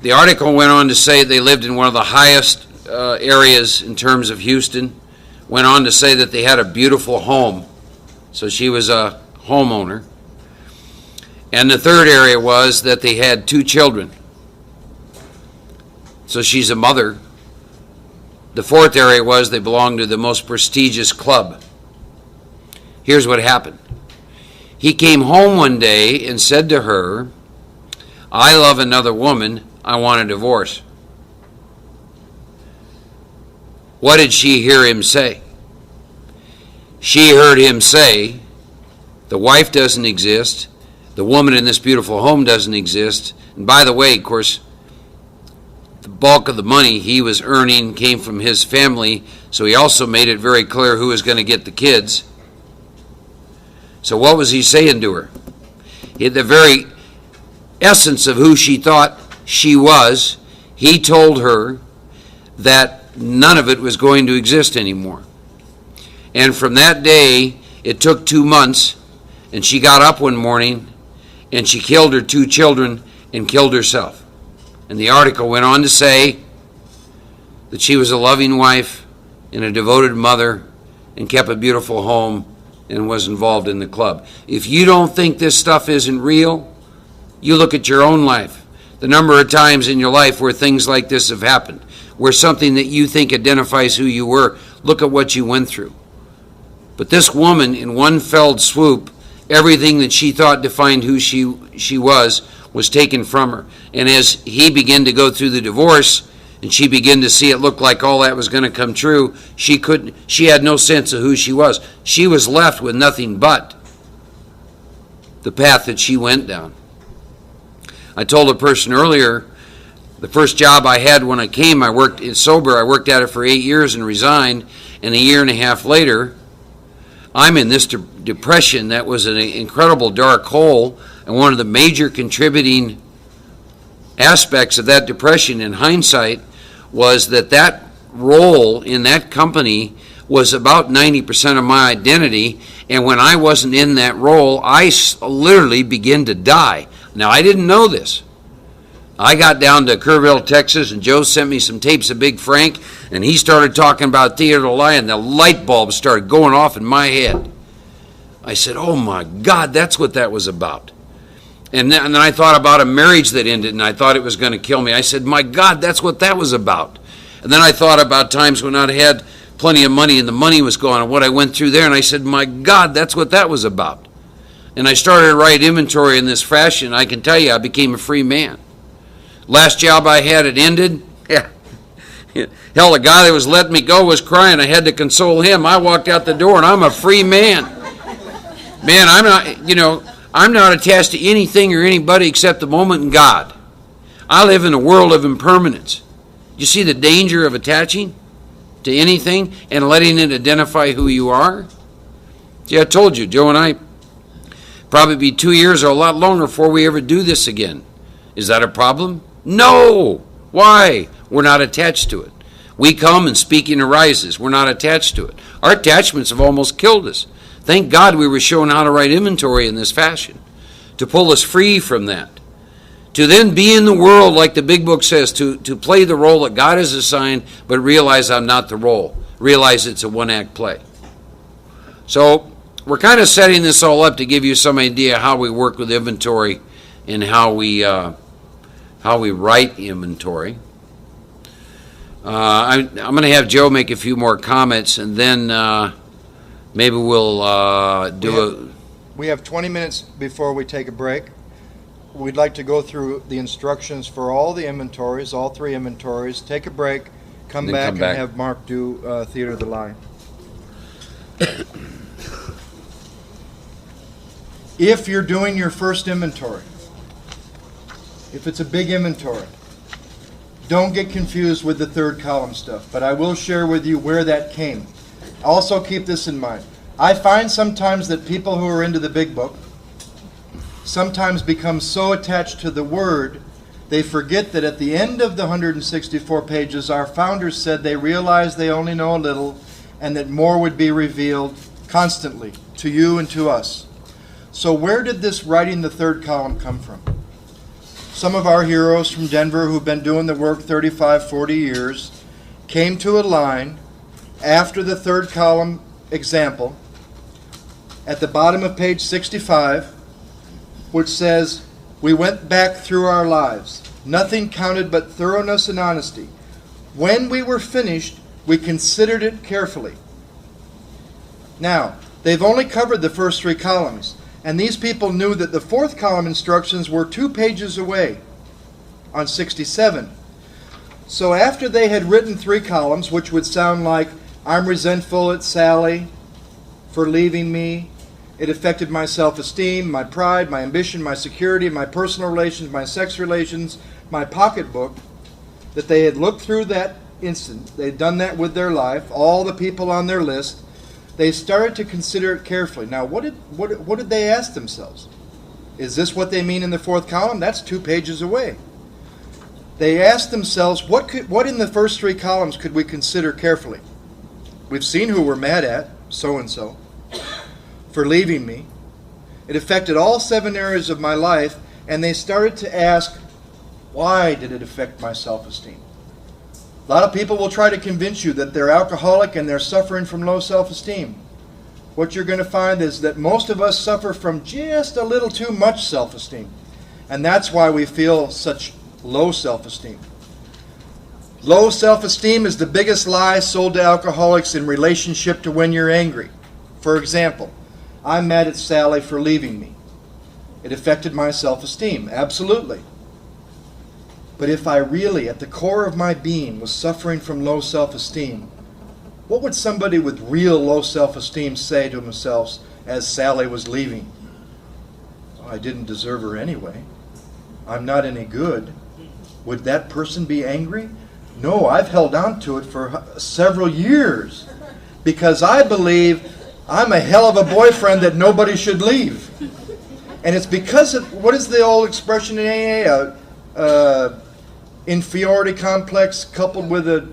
The article went on to say they lived in one of the highest areas in terms of Houston. Went on to say that they had a beautiful home. So she was a homeowner. And the third area was that they had 2 children. So she's a mother. The fourth area was they belonged to the most prestigious club. Here's what happened. He came home one day and said to her, I love another woman, I want a divorce. What did she hear him say? She heard him say, the wife doesn't exist, the woman in this beautiful home doesn't exist, and by the way, of course, the bulk of the money he was earning came from his family, so he also made it very clear who was going to get the kids. So what was he saying to her? The very essence of who she thought she was, he told her that none of it was going to exist anymore. And from that day, it took 2 months, and she got up one morning, and she killed her 2 children and killed herself. And the article went on to say that she was a loving wife and a devoted mother and kept a beautiful home and was involved in the club. If you don't think this stuff isn't real, you look at your own life. The number of times in your life where things like this have happened, where something that you think identifies who you were, look at what you went through. But this woman, in one fell swoop, everything that she thought defined who she was taken from her. And as he began to go through the divorce, and she began to see it look like all that was going to come true, she had no sense of who she was. She was left with nothing but the path that she went down. I told a person earlier, the first job I had when I came, I worked sober. I worked at it for 8 years and resigned, and a year and a half later, I'm in this depression that was an incredible dark hole, and one of the major contributing aspects of that depression in hindsight was that role in that company was about 90% of my identity, and when I wasn't in that role, I literally began to die. Now, I didn't know this. I got down to Kerrville, Texas, and Joe sent me some tapes of Big Frank, and he started talking about Theodore Lie, and the light bulb started going off in my head. I said, oh my God, that's what that was about. And then I thought about a marriage that ended, and I thought it was going to kill me. I said, my God, that's what that was about. And then I thought about times when I'd had plenty of money and the money was gone and what I went through there, and I said, my God, that's what that was about. And I started to write inventory in this fashion. I can tell you, I became a free man. Last job I had, it ended. Yeah, Hell, the guy that was letting me go was crying. I had to console him. I walked out the door, and I'm a free man. Man, I'm not attached to anything or anybody except the moment in God. I live in a world of impermanence. You see the danger of attaching to anything and letting it identify who you are? See, I told you, Joe and I, probably be 2 years or a lot longer before we ever do this again. Is that a problem? No! Why? We're not attached to it. We come and speaking arises. We're not attached to it. Our attachments have almost killed us. Thank God we were shown how to write inventory in this fashion, to pull us free from that. To then be in the world, like the big book says, to play the role that God has assigned, but realize I'm not the role. Realize it's a one-act play. So we're kind of setting this all up to give you some idea how we work with inventory and how we write inventory. I'm going to have Joe make a few more comments, and then maybe we'll We have 20 minutes before we take a break. We'd like to go through the instructions for all the inventories, all 3 inventories, take a break, come back and have Mark do Theater of the Lie. If you're doing your first inventory, if it's a big inventory, don't get confused with the 3rd column stuff, but I will share with you where that came. Also keep this in mind. I find sometimes that people who are into the big book sometimes become so attached to the word, they forget that at the end of the 164 pages, our founders said they realized they only know a little and that more would be revealed constantly to you and to us. So where did this writing the 3rd column come from? Some of our heroes from Denver who've been doing the work 35, 40 years came to a line after the 3rd column example at the bottom of page 65, which says, "We went back through our lives. Nothing counted but thoroughness and honesty. When we were finished, we considered it carefully." Now, they've only covered the first 3 columns, and these people knew that the 4th column instructions were 2 pages away on 67. So after they had written 3 columns, which would sound like, "I'm resentful at Sally for leaving me. It affected my self-esteem, my pride, my ambition, my security, my personal relations, my sex relations, my pocketbook," that they had looked through that instant. They'd done that with their life, all the people on their list. They started to consider it carefully. Now, what did they ask themselves? Is this what they mean in the 4th column? That's 2 pages away. They asked themselves, what in the first 3 columns could we consider carefully? We've seen who we're mad at, so-and-so, for leaving me. It affected all 7 areas of my life, and they started to ask, why did it affect my self-esteem? A lot of people will try to convince you that they're alcoholic and they're suffering from low self-esteem. What you're going to find is that most of us suffer from just a little too much self-esteem. And that's why we feel such low self-esteem. Low self-esteem is the biggest lie sold to alcoholics in relationship to when you're angry. For example, I'm mad at Sally for leaving me. It affected my self-esteem. Absolutely. But if I really, at the core of my being, was suffering from low self-esteem, what would somebody with real low self-esteem say to themselves as Sally was leaving? "Oh, I didn't deserve her anyway. I'm not any good." Would that person be angry? No, I've held on to it for several years because I believe I'm a hell of a boyfriend that nobody should leave. And it's because of, what is the old expression in AA? Inferiority complex coupled with a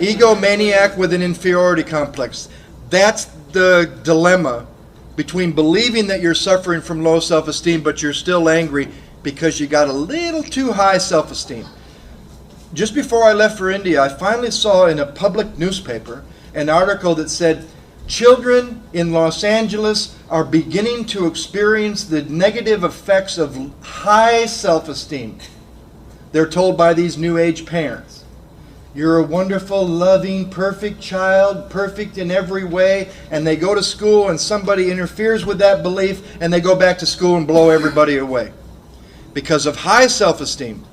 egomaniac with an inferiority complex. That's the dilemma between believing that you're suffering from low self-esteem but you're still angry because you got a little too high self-esteem. Just before I left for India, I finally saw in a public newspaper an article that said children in Los Angeles are beginning to experience the negative effects of high self-esteem. They're told by these new age parents, "You're a wonderful, loving, perfect child, perfect in every way," and they go to school and somebody interferes with that belief and they go back to school and blow everybody away because of high self-esteem.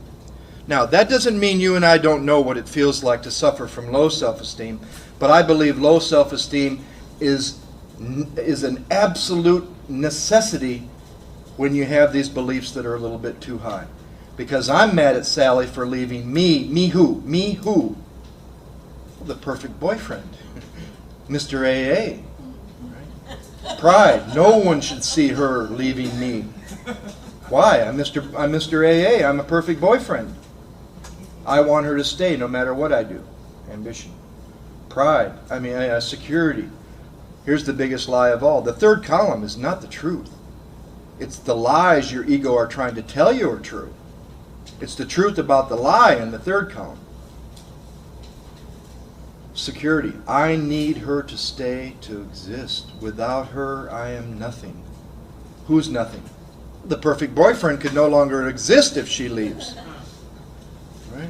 Now, that doesn't mean you and I don't know what it feels like to suffer from low self-esteem, but I believe low self-esteem is an absolute necessity when you have these beliefs that are a little bit too high. Because I'm mad at Sally for leaving me. Me who? Me who? Well, the perfect boyfriend. Mr. AA. Right? Pride. No one should see her leaving me. Why? I'm Mr. AA. I'm a perfect boyfriend. I want her to stay no matter what I do. Ambition. Pride. Security. Here's the biggest lie of all. The third column is not the truth. It's the lies your ego are trying to tell you are true. It's the truth about the lie in the third column. Security. I need her to stay to exist. Without her, I am nothing. Who's nothing? The perfect boyfriend could no longer exist if she leaves. Right?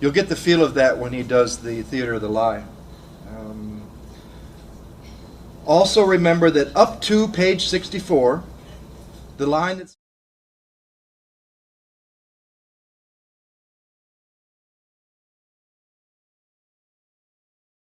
You'll get the feel of that when he does the theater of the lie. Also remember that up to page 64, the line that's